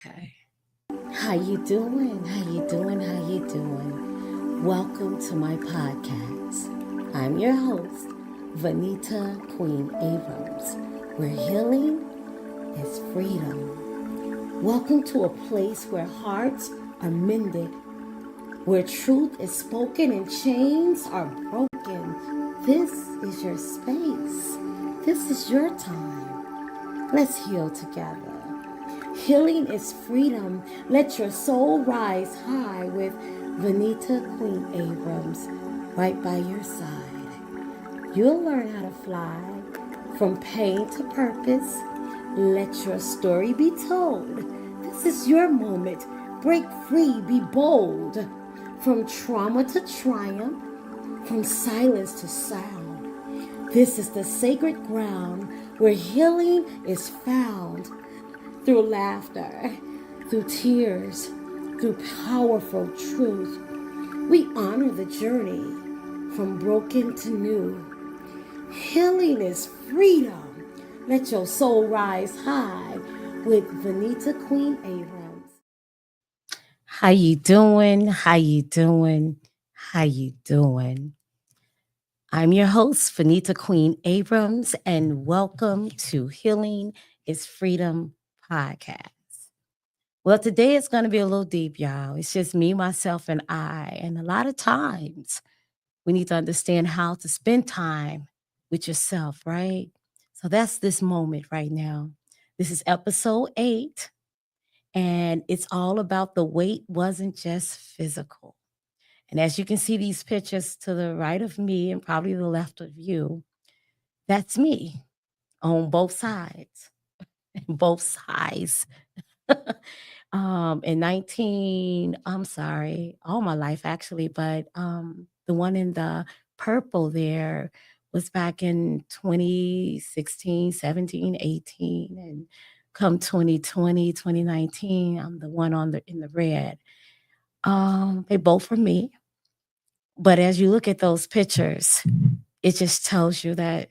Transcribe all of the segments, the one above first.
Okay. How you doing? How you doing? How you doing? Welcome to my podcast. I'm your host, Venita Queen Abrams, where healing is freedom. Welcome to a place where hearts are mended, where truth is spoken and chains are broken. This is your space. This is your time. Let's heal together. Healing is freedom. Let your soul rise high with Venita Queen Abrams right by your side. You'll learn how to fly from pain to purpose. Let your story be told. This is your moment. Break free, be bold. From trauma to triumph, from silence to sound. This is the sacred ground where healing is found through laughter, through tears, through powerful truth. We honor the journey from broken to new. Healing is freedom. Let your soul rise high with Venita Queen Abrams. How you doing? How you doing? How you doing? I'm your host, Venita Queen Abrams, and welcome to Healing is Freedom podcast. Well, today it's going to be a little deep, y'all. It's just me, myself, and I. And a lot of times we need to understand how to spend time with yourself, right? So that's this moment right now. This is episode 8, and it's all about the weight wasn't just physical. And as you can see these pictures to the right of me and probably the left of you, that's me on both sides, both sides. In 19, I'm sorry, all my life actually, but the one in the purple there was back in 2016, 17, 18, and come 2020, 2019, I'm the one on the in the red. They both were me. But as you look at those pictures, it just tells you that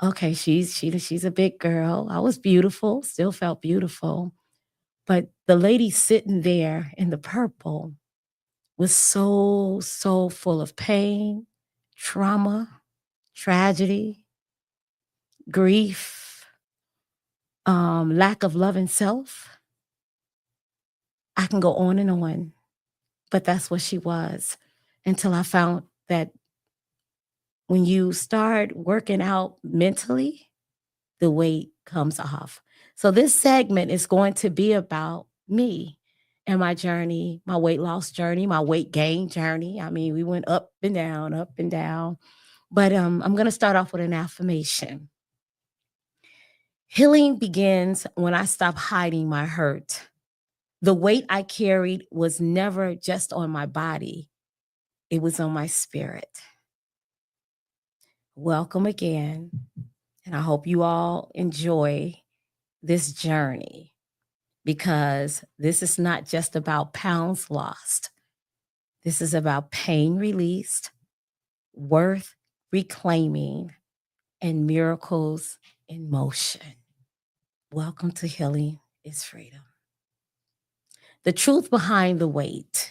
okay, she's a big girl. I was beautiful, still felt beautiful. But the lady sitting there in the purple was so full of pain, trauma, tragedy, grief, lack of love and self. I can go on and on, but that's what she was until I found that when you start working out mentally, the weight comes off. So this segment is going to be about me and my journey, my weight loss journey, my weight gain journey. I mean, we went up and down, up and down. But I'm going to start off with an affirmation. Healing begins when I stop hiding my hurt. The weight I carried was never just on my body, it was on my spirit. Welcome again. And I hope you all enjoy this journey because this is not just about pounds lost. This is about pain released, worth reclaiming, and miracles in motion. Welcome to Healing is Freedom. The truth behind the weight.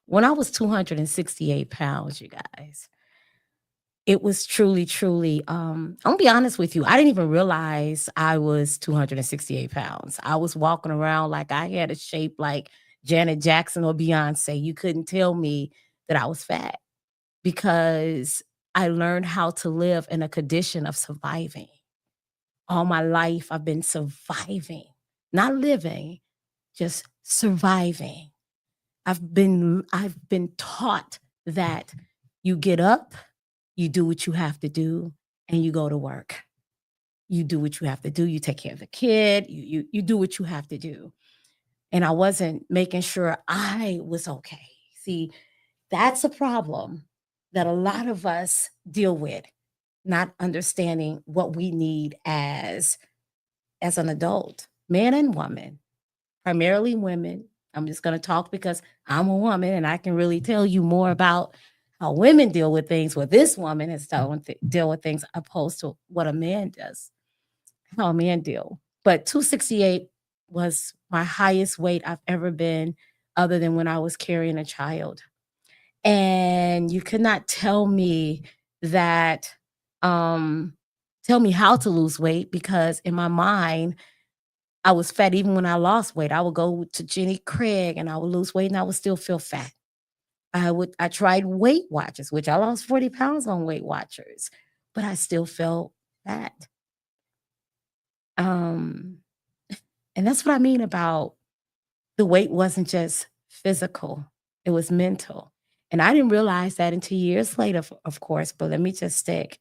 When I was 268 pounds, you guys, it was truly, I'm gonna be honest with you. I didn't even realize I was 268 pounds. I was walking around like I had a shape like Janet Jackson or Beyonce. You couldn't tell me that I was fat because I learned how to live in a condition of surviving. All my life, I've been surviving, not living, just surviving. I've been taught that you get up, you do what you have to do, and you go to work. You do what you have to do. You take care of the kid. You do what you have to do. And I wasn't making sure I was okay. See, that's a problem that a lot of us deal with, not understanding what we need as an adult, man and woman, primarily women. I'm just going to talk because I'm a woman and I can really tell you more about how women deal with things, what this woman is deal with things opposed to what a man does, how a man deal. But 268 was my highest weight I've ever been, other than when I was carrying a child. And you could not tell me that, um, tell me how to lose weight, because in my mind, I was fat even when I lost weight. I would go to Jenny Craig and I would lose weight and I would still feel fat. I tried Weight Watchers, which I lost 40 pounds on Weight Watchers, but I still felt fat. Um, and that's what I mean about the weight wasn't just physical, it was mental. And I didn't realize that until years later, of course, but let me just stick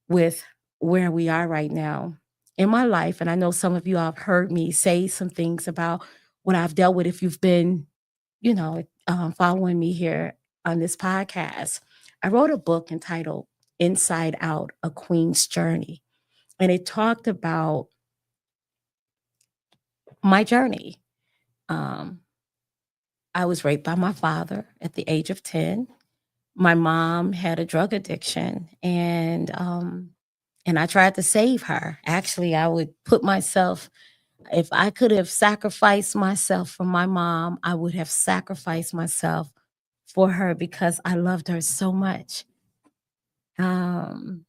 with where we are right now in my life. And I know some of you have heard me say some things about what I've dealt with if you've been, following me here on this podcast. I wrote a book entitled Inside Out, A Queen's Journey. And it talked about my journey. Um, I was raped by my father at the age of 10. My mom had a drug addiction, and I tried to save her. Actually, I would put myself, if I could have sacrificed myself for my mom, I would have sacrificed myself for her because I loved her so much. Um,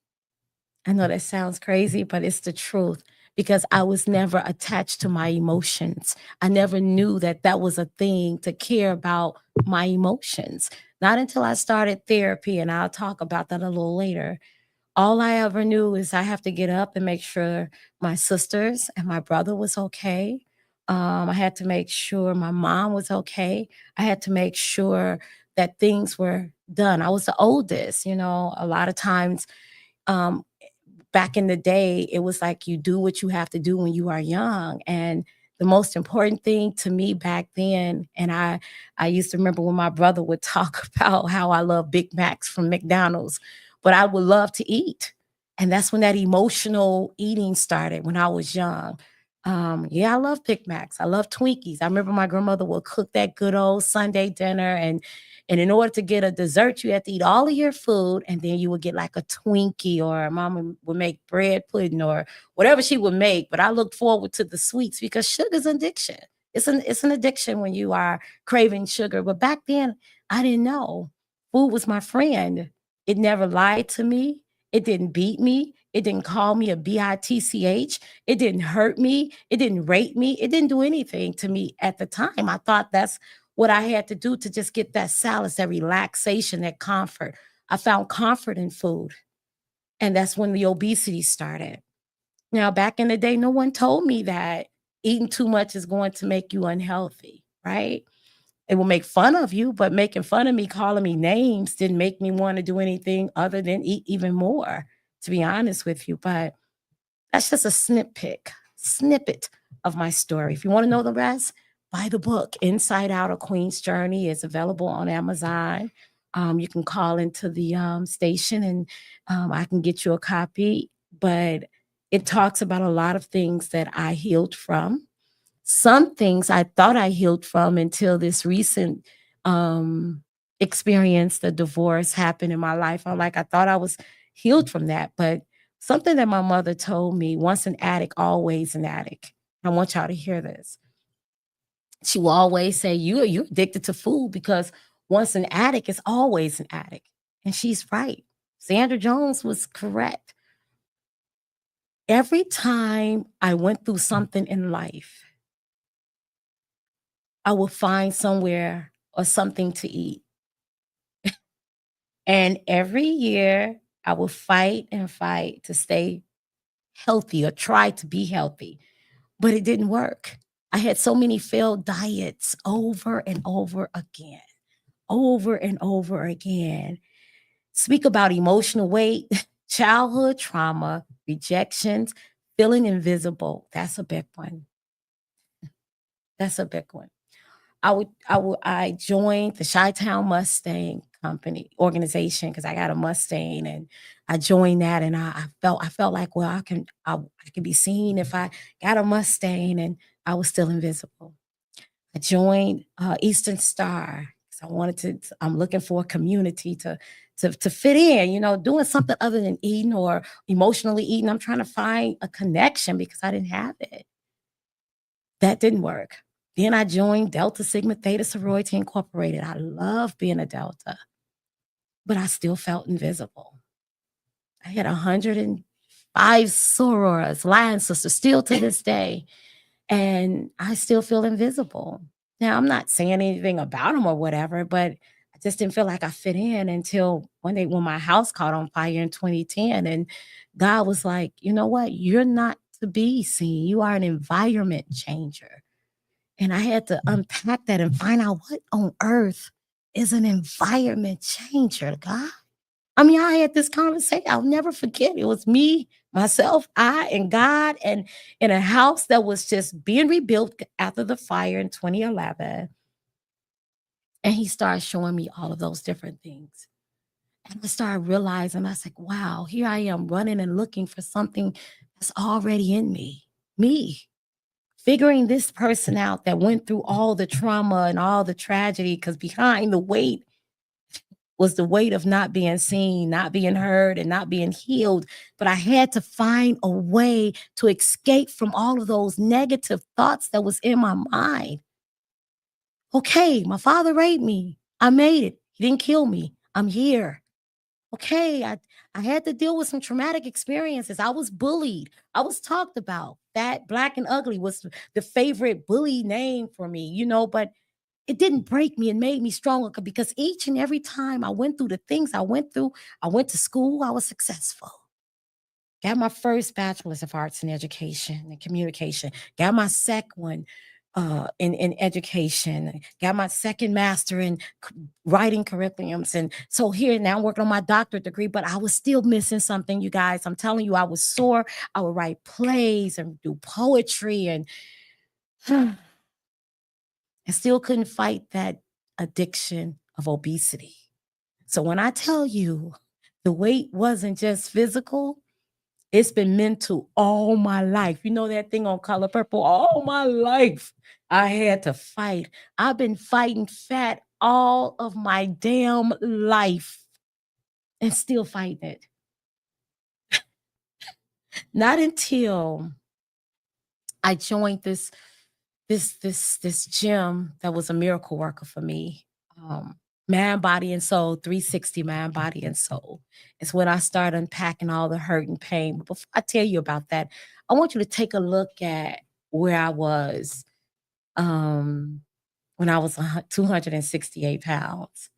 I know that sounds crazy, but it's the truth, because I was never attached to my emotions. I never knew that that was a thing, to care about my emotions. Not until I started therapy, and I'll talk about that a little later. All I ever knew is I have to get up and make sure my sisters and my brother was okay. I had to make sure my mom was okay. I had to make sure that things were done. I was the oldest, a lot of times, um, back in the day, it was like you do what you have to do when you are young. And the most important thing to me back then, and I used to remember when my brother would talk about how I love Big Macs from McDonald's, but I would love to eat. And that's when that emotional eating started when I was young. Yeah, I love Big Macs. I love Twinkies. I remember my grandmother would cook that good old Sunday dinner, and in order to get a dessert, you had to eat all of your food, and then you would get like a Twinkie, or mama would make bread pudding or whatever she would make. But I looked forward to the sweets because sugar's an addiction. It's an addiction when you are craving sugar. But back then, I didn't know. Food was my friend. It never lied to me. It didn't beat me. It didn't call me a bitch. It didn't hurt me. It didn't rape me. It didn't do anything to me at the time. I thought that's what I had to do to just get that solace, that relaxation, that comfort. I found comfort in food. And that's when the obesity started. Now, back in the day, no one told me that eating too much is going to make you unhealthy, right? It will make fun of you, but making fun of me, calling me names didn't make me want to do anything other than eat even more, to be honest with you. But that's just a snippet of my story. If you want to know the rest, buy the book. Inside Out: A Queen's Journey is available on Amazon. You can call into the station, and I can get you a copy. But it talks about a lot of things that I healed from. Some things I thought I healed from until this recent um, experience, the divorce happened in my life. I thought I was healed from that. But something that my mother told me: once an addict, always an addict. I want y'all to hear this. She will always say, you're addicted to food, because once an addict is always an addict. And she's right. Sandra Jones was correct. Every time I went through something in life, I will find somewhere or something to eat. And every year I will fight and fight to stay healthy or try to be healthy, but it didn't work. I had so many failed diets over and over and over again. Speak about emotional weight, childhood trauma, rejections, feeling invisible. That's a big one. That's a big one. I joined the Chi-Town Mustang company organization because I got a Mustang, and I joined that, and I felt like, well, I can be seen if I got a Mustang, and I was still invisible. I joined Eastern Star because I'm looking for a community to fit in, doing something other than eating or emotionally eating. I'm trying to find a connection because I didn't have it. That didn't work. Then I joined Delta Sigma Theta Sorority Incorporated. I love being a Delta, but I still felt invisible. I had 105 sorors, Lion sisters, still to this day, and I still feel invisible. Now, I'm not saying anything about them or whatever, but I just didn't feel like I fit in until one day when my house caught on fire in 2010. And God was like, you know what? You're not to be seen. You are an environment changer. And I had to unpack that and find out what on earth is an environment changer, God. I mean, I had this conversation. I'll never forget. It was me, myself, I, and God, and in a house that was just being rebuilt after the fire in 2011. And he started showing me all of those different things. And I started realizing, I was like, wow, here I am running and looking for something that's already in me. Figuring this person out that went through all the trauma and all the tragedy, because behind the weight was the weight of not being seen, not being heard, and not being healed. But I had to find a way to escape from all of those negative thoughts that was in my mind. Okay, my father raped me. I made it. He didn't kill me. I'm here. Okay, I had to deal with some traumatic experiences. I was bullied. I was talked about. Fat, black, and ugly was the favorite bully name for me, but it didn't break me and made me stronger because each and every time I went through the things I went through, I went to school, I was successful. Got my first bachelor's of arts in education and communication. Got my second one in education. Got my second master in writing curriculums. And so here now I'm working on my doctorate degree, but I was still missing something, you guys. I'm telling you, I was sore. I would write plays and do poetry and I still couldn't fight that addiction of obesity. So when I tell you the weight wasn't just physical, it's been mental all my life. You know that thing on Color Purple? All my life, I had to fight. I've been fighting fat all of my damn life and still fighting it. Not until I joined this gym that was a miracle worker for me. Mind, Body, and Soul, 360 Mind, Body, and Soul. It's when I start unpacking all the hurt and pain. But before I tell you about that, I want you to take a look at where I was when I was 268 pounds.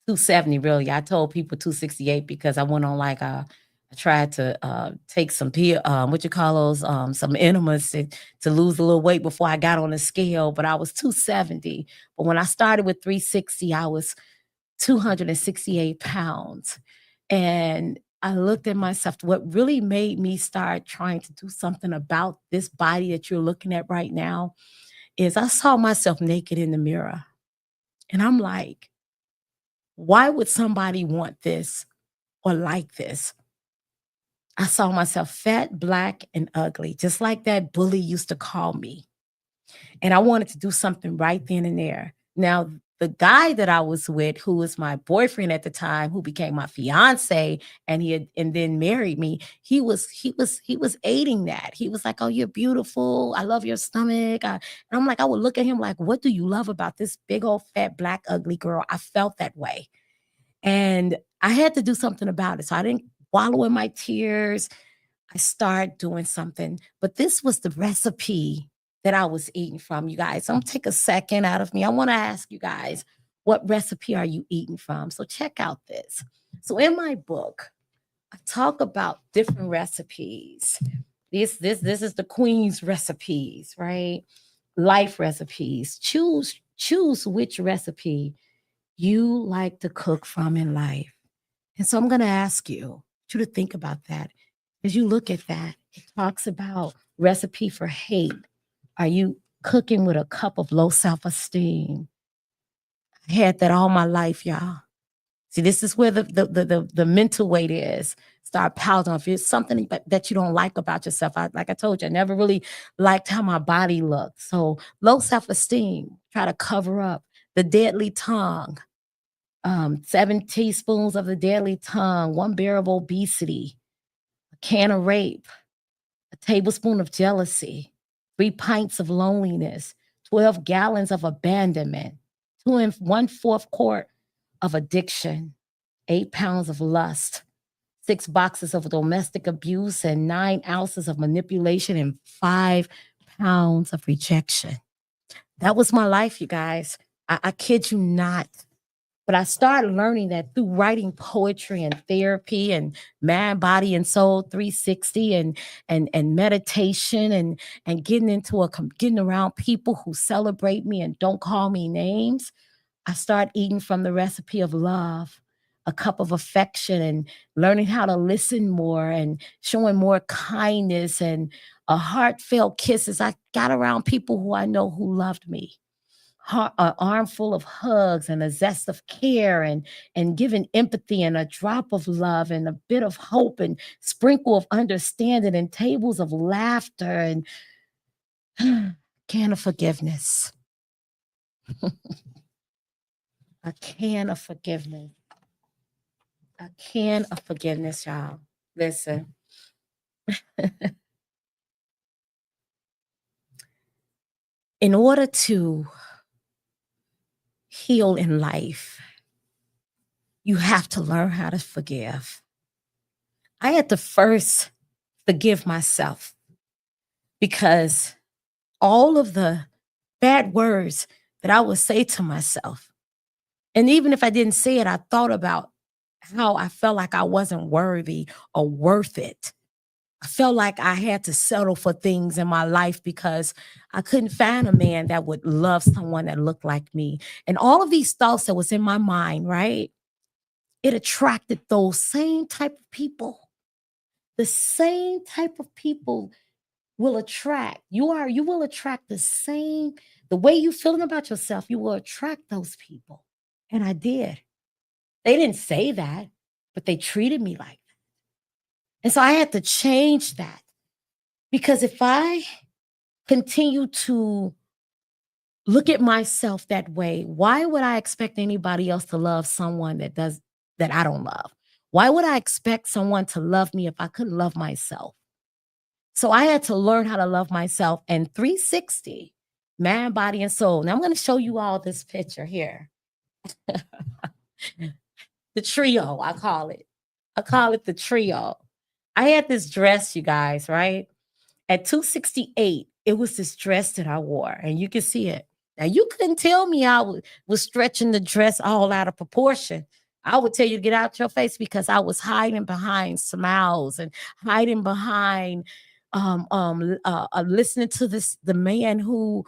270 really. I told people 268 because I went on I tried to take some what you call those some enemas to lose a little weight before I got on the scale, but I was 270. But when I started with 360, I was 268 pounds. And I looked at myself. What really made me start trying to do something about this body that you're looking at right now is I saw myself naked in the mirror. And I'm like, why would somebody want this or like this? I saw myself fat, black, and ugly, just like that bully used to call me. And I wanted to do something right then and there. Now, the guy that I was with, who was my boyfriend at the time, who became my fiance, and then married me, he was aiding that. He was like, "Oh, you're beautiful. I love your stomach." And I'm like, I would look at him like, "What do you love about this big old fat black ugly girl?" I felt that way. And I had to do something about it. So I didn't wallow in my tears. I started doing something. But this was the recipe that I was eating from, you guys. Don't take a second out of me. I want to ask you guys, what recipe are you eating from? So check out this. So in my book, I talk about different recipes. This is the queen's recipes, right? Life recipes. Choose which recipe you like to cook from in life. And so I'm going to ask you to think about that. As you look at that, it talks about recipe for hate. Are you cooking with a cup of low self-esteem? I had that all my life, y'all. See, this is where the mental weight is. Start piling on. If it's something that you don't like about yourself, like I told you, I never really liked how my body looked. So low self-esteem, try to cover up the deadly tongue. 7 teaspoons of the deadly tongue, 1 bear of obesity, a can of rape, a tablespoon of jealousy, 3 pints of loneliness, 12 gallons of abandonment, 1/4 quart of addiction, 8 pounds of lust, 6 boxes of domestic abuse, and 9 ounces of manipulation, and 5 pounds of rejection. That was my life, you guys. I kid you not. But I started learning that through writing poetry and therapy and mind, body, and soul 360 and meditation and getting around people who celebrate me and don't call me names. I start eating from the recipe of love, a cup of affection, and learning how to listen more and showing more kindness and a heartfelt kisses. I got around people who I know who loved me. An armful of hugs and a zest of care and giving empathy and a drop of love and a bit of hope and sprinkle of understanding and tables of laughter and can of forgiveness. A can of forgiveness. A can of forgiveness, y'all. Listen. In order to heal in life, you have to learn how to forgive. I had to first forgive myself because all of the bad words that I would say to myself, and even if I didn't say it, I thought about how I felt like I wasn't worthy or worth it. I felt like I had to settle for things in my life because I couldn't find a man that would love someone that looked like me. And all of these thoughts that was in my mind, right? It attracted those same type of people. The same type of people will attract. You will attract the way you feeling about yourself, you will attract those people. And I did. They didn't say that, but they treated me like that. And so I had to change that because if I continue to look at myself that way, why would I expect anybody else to love someone that I don't love? Why would I expect someone to love me if I couldn't love myself? So I had to learn how to love myself and 360, mind, body, and soul. Now I'm going to show you all this picture here. The trio, I call it. I call it the trio. I had this dress, you guys, right? At 268, it was this dress that I wore, and you can see it. Now, you couldn't tell me I was stretching the dress all out of proportion. I would tell you to get out your face because I was hiding behind smiles and hiding behind listening to the man who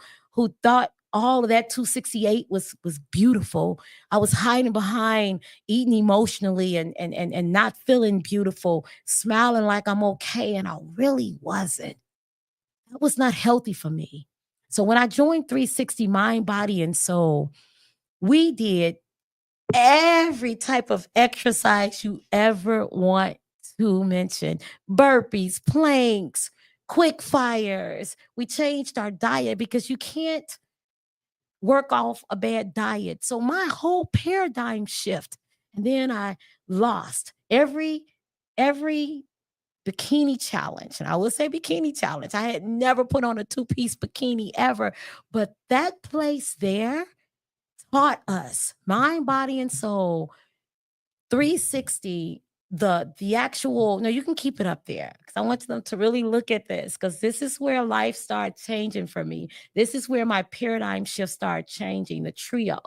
thought all of that 268 was beautiful. I was hiding behind eating emotionally and not feeling beautiful, smiling like I'm okay, and I really wasn't. That was not healthy for me. So when I joined 360 Mind, Body, and Soul, we did every type of exercise you ever want to mention: burpees, planks, quick fires. We changed our diet because you can't work off a bad diet. So my whole paradigm shift. And then I lost every bikini challenge. And I will say bikini challenge. I had never put on a two-piece bikini ever, but that place there taught us mind, body, and soul 360. The actual, no, you can keep it up there because I want them to really look at this because this is where life started changing for me. This is where my paradigm shift started changing. The trio,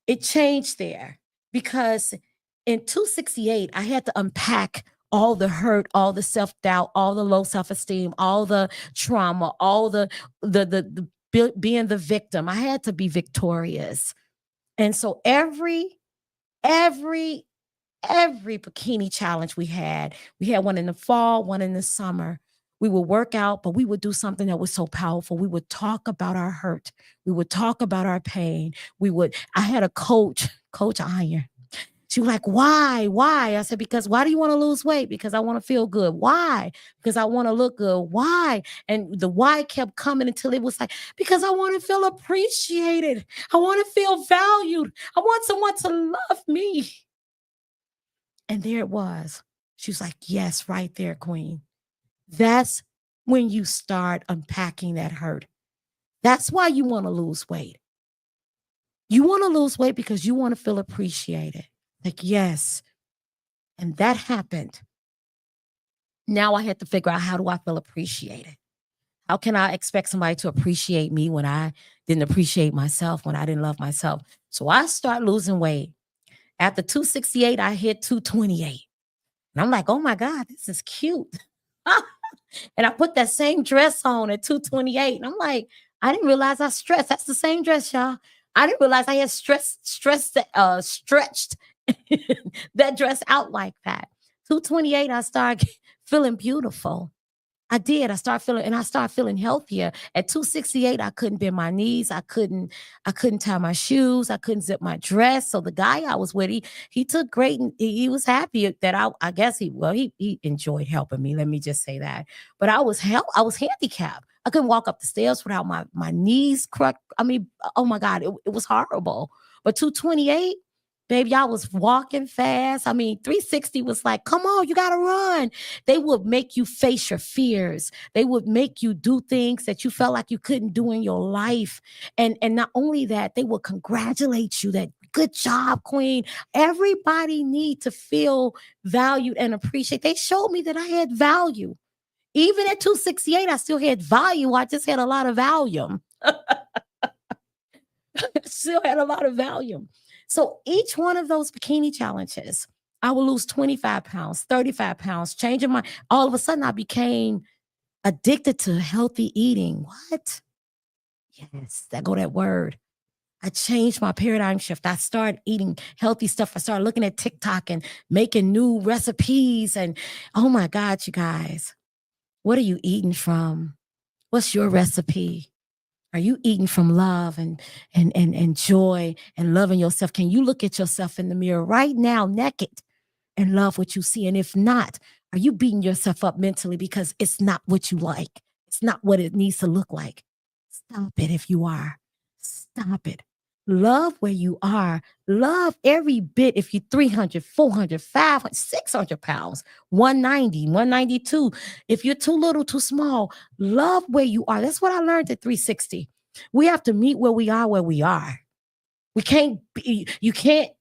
it changed there because in 268, I had to unpack all the hurt, all the self-doubt, all the low self-esteem, all the trauma, all being the victim. I had to be victorious. And so every every bikini challenge we had one in the fall, one in the summer. We would work out, but we would do something that was so powerful. We would talk about our hurt. We would talk about our pain. I had a coach, Coach Iron. She was like, why? Why? I said, because why do you want to lose weight? Because I want to feel good. Why? Because I want to look good. Why? And the why kept coming until it was like, because I want to feel appreciated. I want to feel valued. I want someone to love me. And there it was. She was like, yes, right there, Queen. That's when you start unpacking that hurt. That's why you want to lose weight. You want to lose weight because you want to feel appreciated. Like, yes. And that happened. Now I had to figure out, how do I feel appreciated? How can I expect somebody to appreciate me when I didn't appreciate myself, when I didn't love myself? So I start losing weight. After 268, I hit 228. And I'm like, oh my God, this is cute. And I put that same dress on at 228. And I'm like, I didn't realize I stressed. That's the same dress, y'all. I didn't realize I had stretched that dress out like that. 228, I started feeling beautiful. I did. I started feeling healthier. At 268, I couldn't bend my knees. I couldn't tie my shoes. I couldn't zip my dress. So the guy I was with, he took great, and he was happy that I guess he enjoyed helping me. Let me just say that. But I was handicapped. I couldn't walk up the stairs without my knees cracked. I mean, oh my God, it was horrible. But 228, baby, I was walking fast. I mean, 360 was like, come on, you gotta run. They would make you face your fears. They would make you do things that you felt like you couldn't do in your life. And not only that, they would congratulate you that good job, queen. Everybody need to feel valued and appreciated. They showed me that I had value. Even at 268, I still had value. I just had a lot of volume. Still had a lot of volume. So each one of those bikini challenges, I would lose 25 pounds, 35 pounds, changing all of a sudden I became addicted to healthy eating. What? Yes, that go that word. I changed my paradigm shift. I started eating healthy stuff. I started looking at TikTok and making new recipes. And oh my God, you guys, what are you eating from? What's your recipe? Are you eating from love and joy and loving yourself? Can you look at yourself in the mirror right now, naked, and love what you see? And if not, are you beating yourself up mentally because it's not what you like? It's not what it needs to look like. Stop it if you are. Stop it. Love where you are. Love every bit. If you're 300, 400, 500, 600 pounds, 190, 192. If you're too little, too small, love where you are. That's what I learned at 360. We have to meet where we are. We can't be,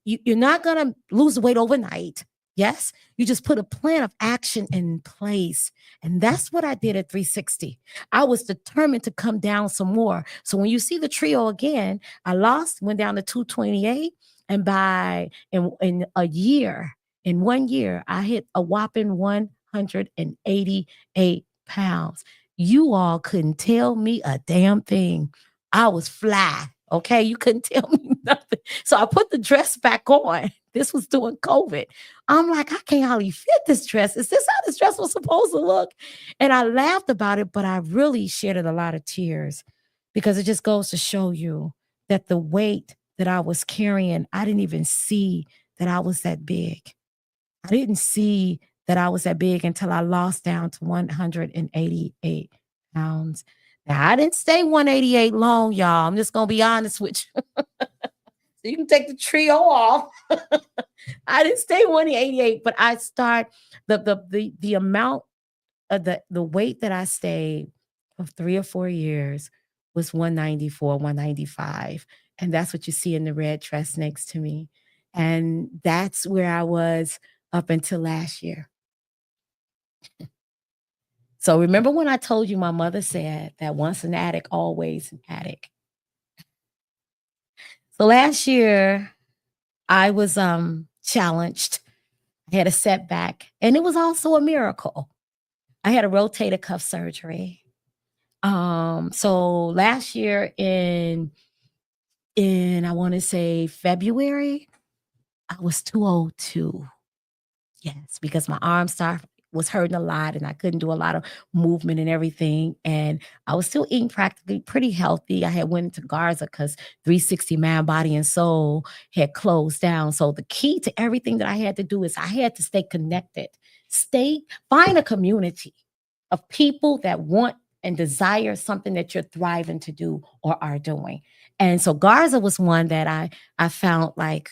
you're not going to lose weight overnight. Yes, you just put a plan of action in place. And that's what I did at 360. I was determined to come down some more. So when you see the trio again, I went down to 228. And in a year, in 1 year, I hit a whopping 188 pounds. You all couldn't tell me a damn thing. I was fly. Okay, you couldn't tell me nothing. So I put the dress back on. This was during COVID. I'm like, I can't hardly fit this dress. Is this how this dress was supposed to look? And I laughed about it, but I really shedded a lot of tears because it just goes to show you that the weight that I was carrying, I didn't even see that I was that big. I didn't see that I was that big until I lost down to 188 pounds. Now, I didn't stay 188 long, y'all. I'm just going to be honest with you. So you can take the trio off. I didn't stay 188, but I start the amount of the weight that I stayed of 3 or 4 years was 194, 195. And that's what you see in the red dress next to me. And that's where I was up until last year. So remember when I told you my mother said that once an addict, always an addict. So last year I was challenged. I had a setback, and it was also a miracle. I had a rotator cuff surgery. So last year in I want to say February, I was 202. Yes, because my arm was hurting a lot and I couldn't do a lot of movement and everything. And I was still eating practically pretty healthy. I had went into Garza because 360 Mind, Body, and Soul had closed down. So the key to everything that I had to do is I had to stay connected. Find a community of people that want and desire something that you're thriving to do or are doing. And so Garza was one that I found like,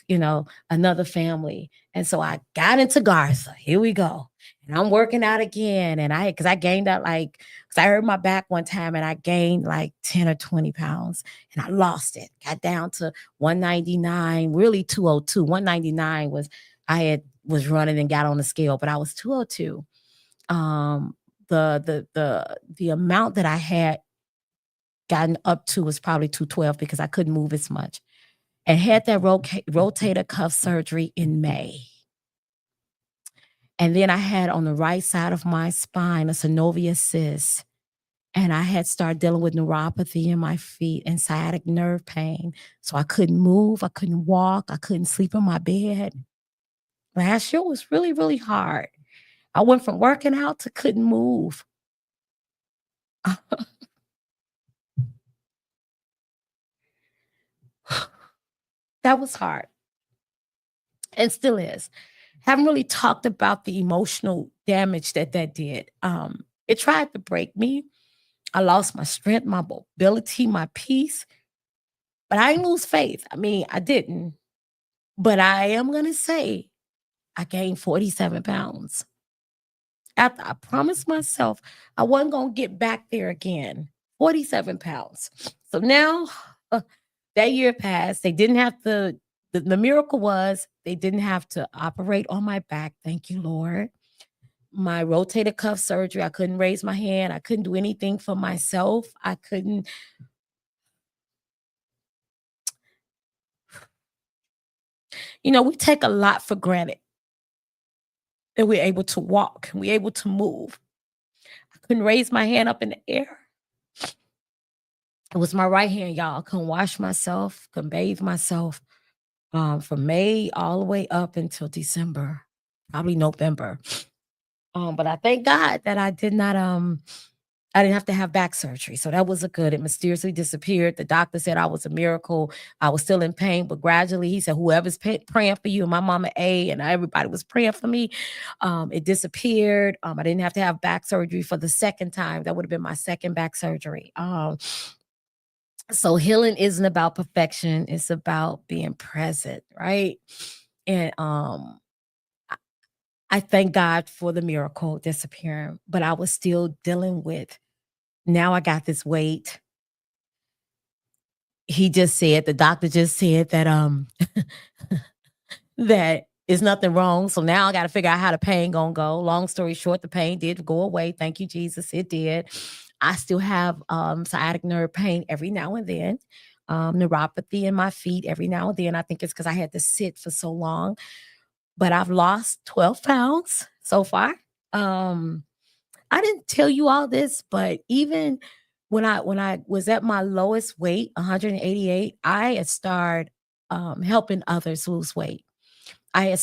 another family. And so I got into Garza. Here we go. And I'm working out again. And because I gained up because I hurt my back one time and I gained like 10 or 20 pounds and I lost it. Got down to 199, really 202. 199 was running and got on the scale, but I was 202. The amount that I had gotten up to was probably 212 because I couldn't move as much. And had that rotator cuff surgery in May. And then I had on the right side of my spine a synovial cyst. And I had started dealing with neuropathy in my feet and sciatic nerve pain. So I couldn't move. I couldn't walk. I couldn't sleep in my bed. Last year was really, really hard. I went from working out to couldn't move. That was hard. And still is. Haven't really talked about the emotional damage that did. It tried to break me. I lost my strength, my mobility, my peace. But I didn't lose faith. I mean, I didn't. But I am going to say I gained 47 pounds. After I promised myself I wasn't going to get back there again. 47 pounds. So now that year passed. They didn't have to, the miracle was they didn't have to operate on my back. Thank you, Lord. My rotator cuff surgery, I couldn't raise my hand. I couldn't do anything for myself. I couldn't. We take a lot for granted that we're able to walk and we're able to move. I couldn't raise my hand up in the air. It was my right hand, y'all. I couldn't wash myself, couldn't bathe myself from May all the way up until December, probably November. But I thank God that I didn't have to have back surgery. So that was good. It mysteriously disappeared. The doctor said I was a miracle. I was still in pain, but gradually he said, whoever's praying for you, and my mama A and everybody was praying for me. It disappeared. I didn't have to have back surgery for the second time. That would have been my second back surgery. So healing isn't about perfection. It's about being present, right? And I thank God for the miracle disappearing, but I was still dealing with, now I got this weight. The doctor just said that that is nothing wrong. So now I got to figure out how the pain gonna go. Long story short, the pain did go away. Thank you, Jesus. It did. I still have sciatic nerve pain every now and then, neuropathy in my feet every now and then. I think it's because I had to sit for so long. But I've lost 12 pounds so far. I didn't tell you all this, but even when I was at my lowest weight, 188, I had started helping others lose weight. I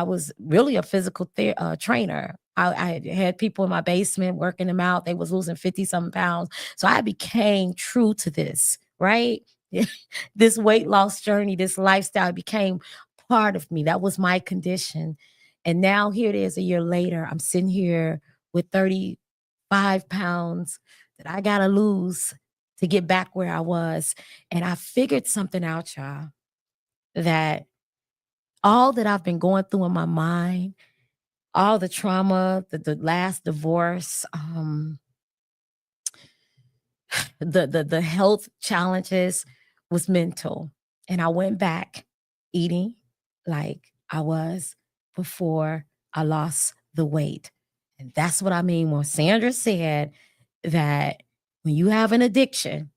was really a physical trainer. I had people in my basement working them out. They was losing 50-something pounds. So I became true to this, right? This weight loss journey, this lifestyle became part of me. That was my condition. And now here it is a year later. I'm sitting here with 35 pounds that I got to lose to get back where I was. And I figured something out, y'all, that all that I've been going through in my mind, all the trauma, the last divorce, the health challenges was mental. And I went back eating like I was before I lost the weight. And that's what I mean when Sandra said that when you have an addiction,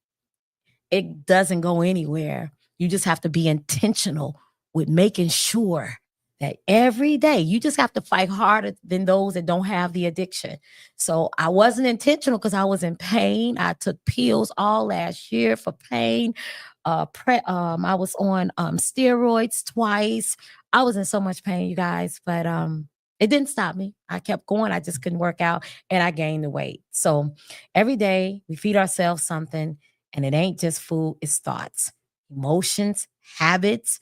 it doesn't go anywhere. You just have to be intentional with making sure that every day you just have to fight harder than those that don't have the addiction. So I wasn't intentional because I was in pain. I took pills all last year for pain. I was on steroids twice. I was in so much pain, you guys, but it didn't stop me. I kept going. I just couldn't work out and I gained the weight. So every day we feed ourselves something, and it ain't just food, it's thoughts, emotions, habits.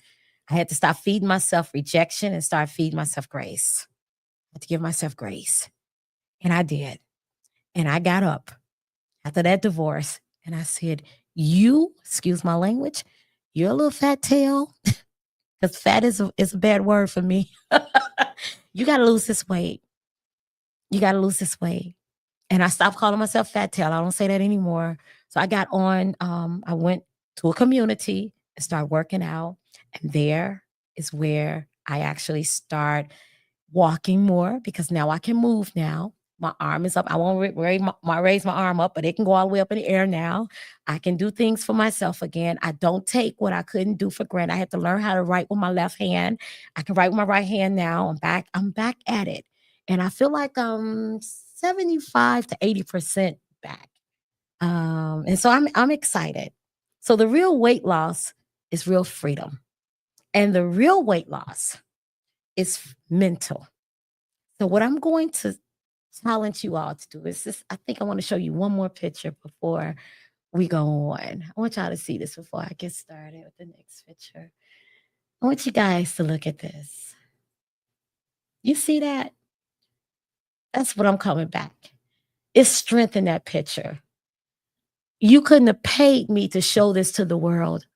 I had to stop feeding myself rejection and start feeding myself grace. I had to give myself grace. And I did. And I got up after that divorce and I said, excuse my language, you're a little fat tail. Because fat is a bad word for me. You got to lose this weight. You got to lose this weight. And I stopped calling myself fat tail. I don't say that anymore. So I got on, I went to a community and started working out. And there is where I actually start walking more because now I can move now. My arm is up. I won't raise my arm up, but it can go all the way up in the air now. I can do things for myself again. I don't take what I couldn't do for granted. I had to learn how to write with my left hand. I can write with my right hand now. I'm back at it. And I feel like I'm 75 to 80% back. And so I'm excited. So the real weight loss is real freedom. And the real weight loss is mental. So what I'm going to challenge you all to do is this. I think I want to show you one more picture before we go on. I want y'all to see this before I get started with the next picture. I want you guys to look at this. You see that? That's what I'm coming back. It's strength in that picture. You couldn't have paid me to show this to the world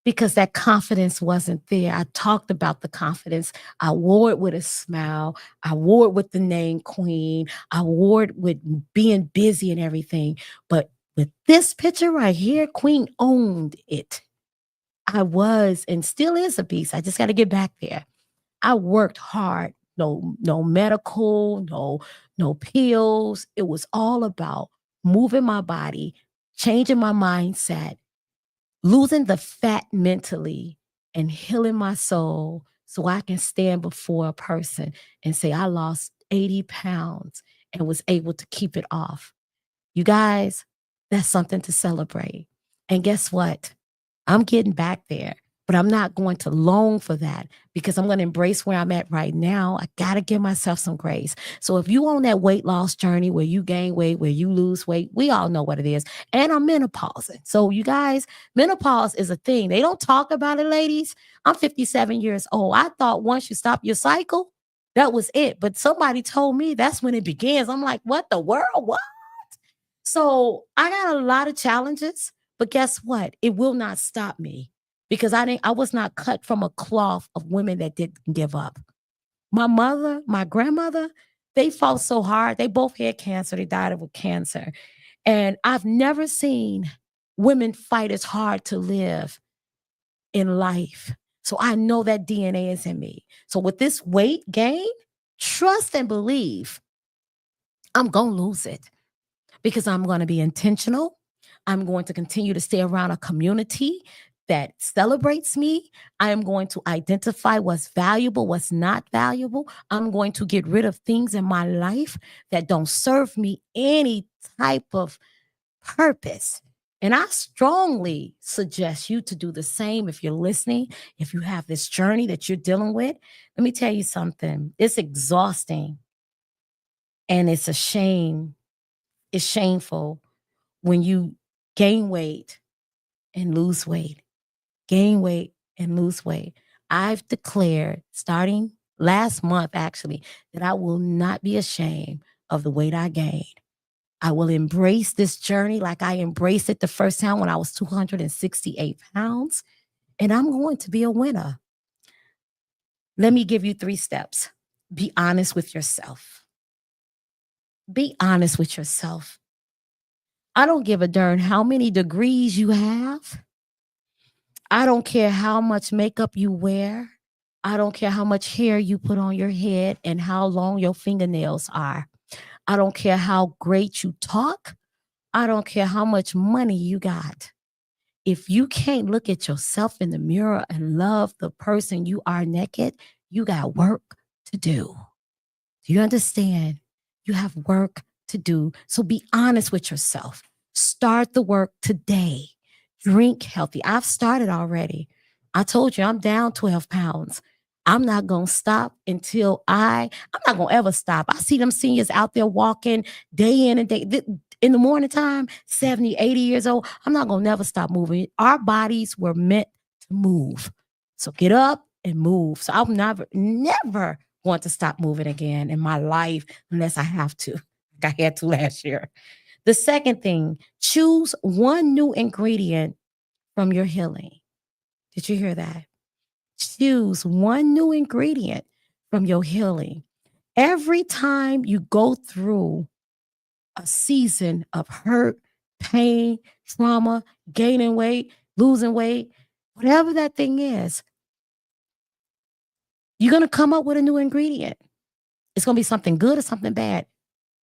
because that confidence wasn't there. I talked about the confidence. I wore it with a smile. I wore it with the name Queen. I wore it with being busy and everything. But with this picture right here, Queen owned it. I was and still is a beast. I just got to get back there. I worked hard. No medical, no pills. It was all about moving my body, changing my mindset, losing the fat mentally and healing my soul so I can stand before a person and say, I lost 80 pounds and was able to keep it off. You guys, that's something to celebrate. And guess what? I'm getting back there, but I'm not going to long for that because I'm going to embrace where I'm at right now. I got to give myself some grace. So if you on that weight loss journey where you gain weight, where you lose weight, we all know what it is. And I'm menopausing. So you guys, menopause is a thing. They don't talk about it, ladies. I'm 57 years old. I thought once you stop your cycle, that was it. But somebody told me that's when it begins. I'm like, what the world? What? So I got a lot of challenges, but guess what? It will not stop me because I was not cut from a cloth of women that didn't give up. My mother, my grandmother, they fought so hard. They both had cancer. They died of cancer. And I've never seen women fight as hard to live in life. So I know that DNA is in me. So with this weight gain, trust and believe I'm going to lose it because I'm going to be intentional. I'm going to continue to stay around a community that celebrates me. I am going to identify what's valuable, what's not valuable. I'm going to get rid of things in my life that don't serve me any type of purpose. And I strongly suggest you to do the same if you're listening, if you have this journey that you're dealing with. Let me tell you something. It's exhausting and it's a shame. It's shameful when you gain weight and lose weight, gain weight and lose weight. I've declared starting last month, actually, that I will not be ashamed of the weight I gained. I will embrace this journey like I embraced it the first time when I was 268 pounds, and I'm going to be a winner. Let me give you 3 steps. Be honest with yourself. Be honest with yourself. I don't give a darn how many degrees you have. I don't care how much makeup you wear. I don't care how much hair you put on your head and how long your fingernails are. I don't care how great you talk. I don't care how much money you got. If you can't look at yourself in the mirror and love the person you are naked, you got work to do. Do you understand? You have work to do. So be honest with yourself. Start the work today. Drink healthy. I've started already. I told you I'm down 12 pounds. I'm not going to stop until I'm not going to ever stop. I see them seniors out there walking day in and day in the morning time, 70, 80 years old. I'm not going to never stop moving. Our bodies were meant to move. So get up and move. So I'm never want to stop moving again in my life unless I have to, like I had to last year. The second thing, choose one new ingredient from your healing. Did you hear that? Choose one new ingredient from your healing. Every time you go through a season of hurt, pain, trauma, gaining weight, losing weight, whatever that thing is, you're going to come up with a new ingredient. It's going to be something good or something bad.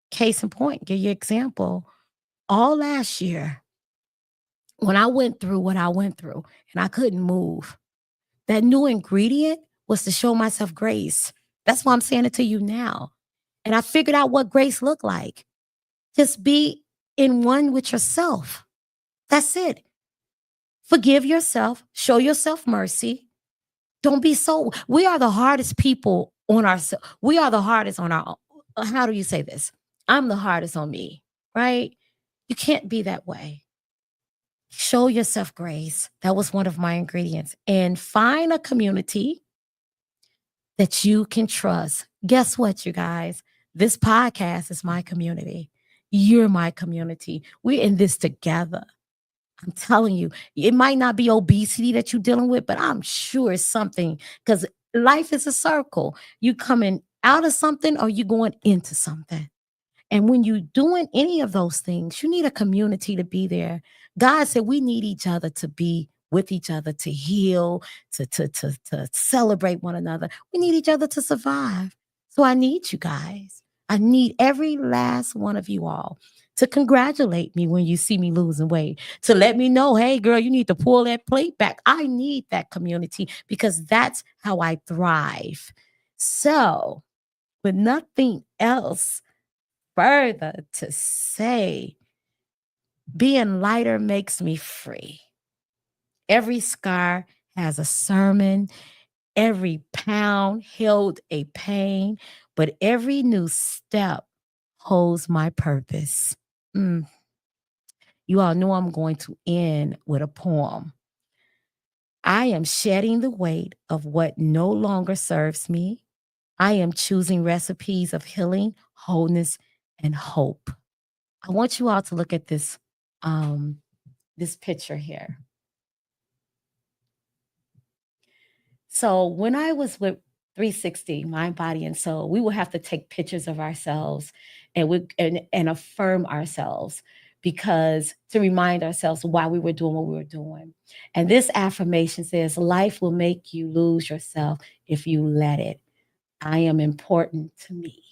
Case in point, give you an example. All last year, when I went through what I went through and I couldn't move, that new ingredient was to show myself grace. That's why I'm saying it to you now. And I figured out what grace looked like. Just be in one with yourself. That's it. Forgive yourself, show yourself mercy. Don't be so, we are the hardest people on ourselves. We are the hardest on our, how do you say this? I'm the hardest on me, right? You can't be that way. Show yourself grace. That was one of my ingredients. And find a community that you can trust. Guess what, you guys? This podcast is my community. You're my community. We're in this together. I'm telling you, it might not be obesity that you're dealing with, but I'm sure it's something, because life is a circle. You coming out of something or you going into something. And when you're doing any of those things, you need a community to be there. God said we need each other to be with each other, to heal, to celebrate one another. We need each other to survive. So I need you guys. I need every last one of you all to congratulate me when you see me losing weight, to let me know, hey, girl, you need to pull that plate back. I need that community because that's how I thrive. So, with nothing else further to say, being lighter makes me free. Every scar has a sermon. Every pound held a pain, but every new step holds my purpose. Mm. You all know I'm going to end with a poem. I am shedding the weight of what no longer serves me. I am choosing recipes of healing, wholeness, and hope. I want you all to look at this picture here. So when I was with 360, Mind, Body, and Soul, we would have to take pictures of ourselves and affirm ourselves, because to remind ourselves why we were doing what we were doing. And this affirmation says, life will make you lose yourself if you let it. I am important to me.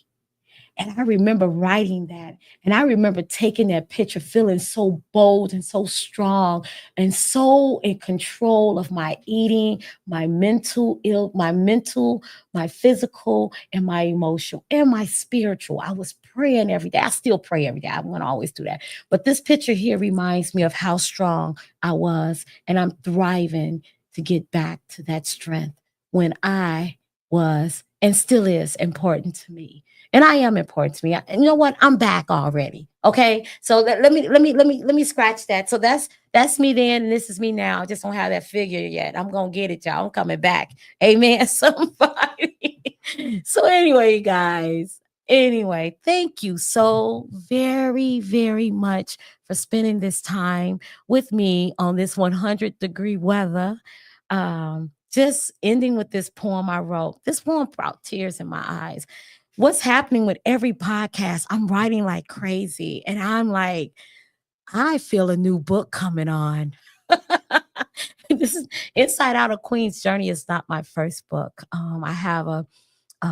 And I remember writing that. And I remember taking that picture, feeling so bold and so strong and so in control of my eating, my mental, my physical, and my emotional, and my spiritual. I was praying every day. I still pray every day. I'm going to always do that. But this picture here reminds me of how strong I was. And I'm thriving to get back to that strength when I was and still is important to me. And I am important to me. You know what? I'm back already. Okay. So let me scratch that. So that's me then, and this is me now. I just don't have that figure yet. I'm gonna get it, y'all. I'm coming back. Amen. Somebody. So anyway, guys. Anyway, thank you so very, very much for spending this time with me on this 100-degree weather. Just ending with this poem I wrote. This poem brought tears in my eyes. What's happening with every podcast? I'm writing like crazy. And I'm like, I feel a new book coming on. This is Inside Out of Queen's Journey is not my first book. I have a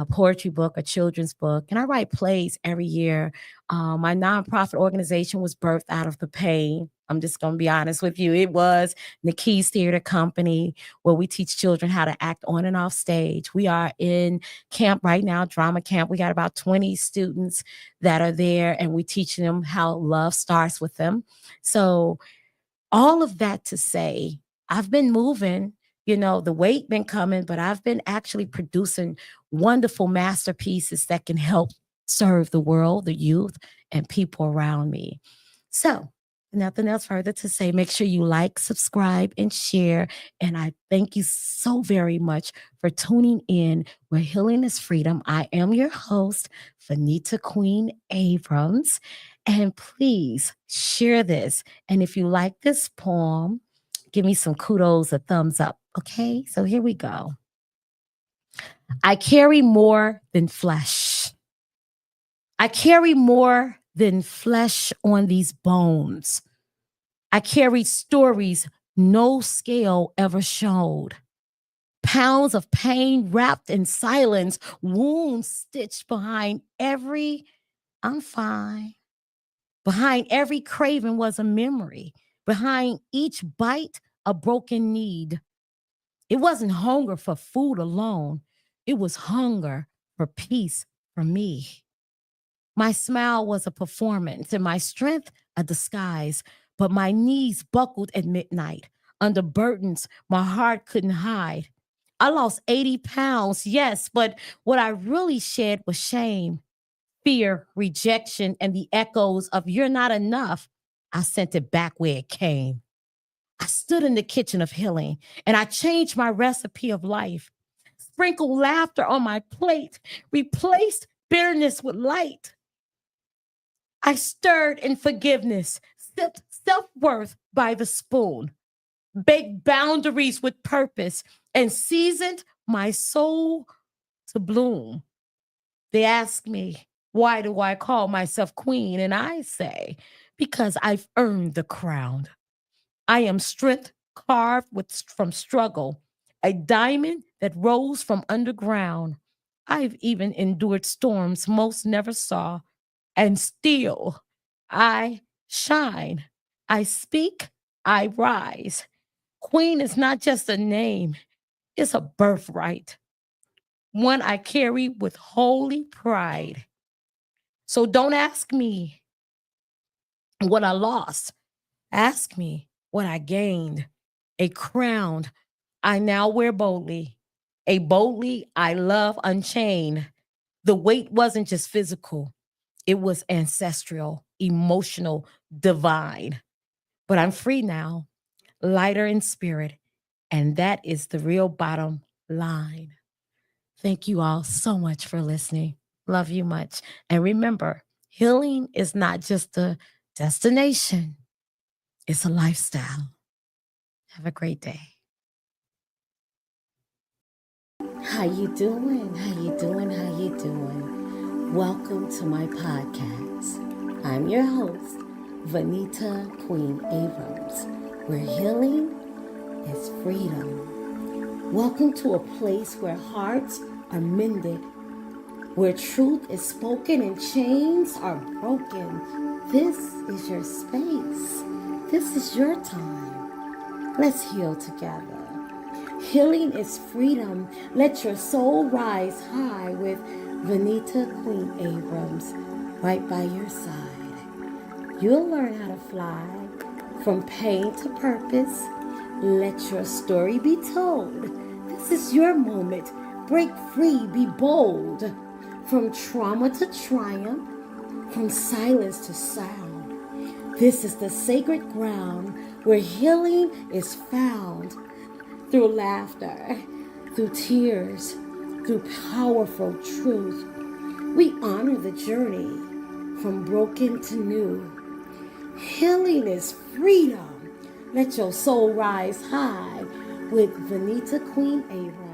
poetry book, a children's book, and I write plays every year. My nonprofit organization was birthed out of the pain. I'm just going to be honest with you. It was Niki's Theater Company, where we teach children how to act on and off stage. We are in camp right now, drama camp. We got about 20 students that are there, and we teach them how love starts with them. So all of that to say, I've been moving, the weight been coming, but I've been actually producing wonderful masterpieces that can help serve the world, the youth, and people around me. So, nothing else further to say. Make sure you like, subscribe, and share. And I thank you so very much for tuning in where healing is freedom. I am your host, Venita Queen Abrams. And please share this. And if you like this poem, give me some kudos, a thumbs up. Okay, so here we go. I carry more than flesh. I carry more than flesh on these bones. I carry stories no scale ever showed. Pounds of pain wrapped in silence, wounds stitched behind every I'm fine. Behind every craving was a memory. Behind each bite, a broken need. It wasn't hunger for food alone, it was hunger for peace for me. My smile was a performance and my strength a disguise, but my knees buckled at midnight under burdens my heart couldn't hide. I lost 80 pounds, yes, but what I really shed was shame, fear, rejection, and the echoes of you're not enough. I sent it back where it came. I stood in the kitchen of healing and I changed my recipe of life. Sprinkled laughter on my plate, replaced bitterness with light. I stirred in forgiveness, sipped self worth by the spoon, baked boundaries with purpose, and seasoned my soul to bloom. They ask me, why do I call myself queen? And I say, because I've earned the crown. I am strength carved from struggle, a diamond that rose from underground. I've even endured storms most never saw, and still I shine. I speak, I rise. Queen is not just a name, it's a birthright, one I carry with holy pride. So don't ask me what I lost. Ask me what I gained. A crown I now wear boldly. A boldly I love unchained. The weight wasn't just physical, it was ancestral, emotional, divine. But I'm free now, lighter in spirit. And that is the real bottom line. Thank you all so much for listening. Love you much. And remember, healing is not just a destination, it's a lifestyle. Have a great day. How you doing? How you doing? How you doing? Welcome to my podcast. I'm your host, Venita Queen Abrams, where healing is freedom. Welcome to a place where hearts are mended, where truth is spoken and chains are broken. This is your space. This is your time. Let's heal together. Healing is freedom. Let your soul rise high with Venita Queen Abrams right by your side. You'll learn how to fly from pain to purpose. Let your story be told. This is your moment. Break free, be bold. From trauma to triumph, from silence to sound. This is the sacred ground where healing is found. Through laughter, through tears, through powerful truth. We honor the journey from broken to new. Healing is freedom. Let your soul rise high with Venita Queen Abrams.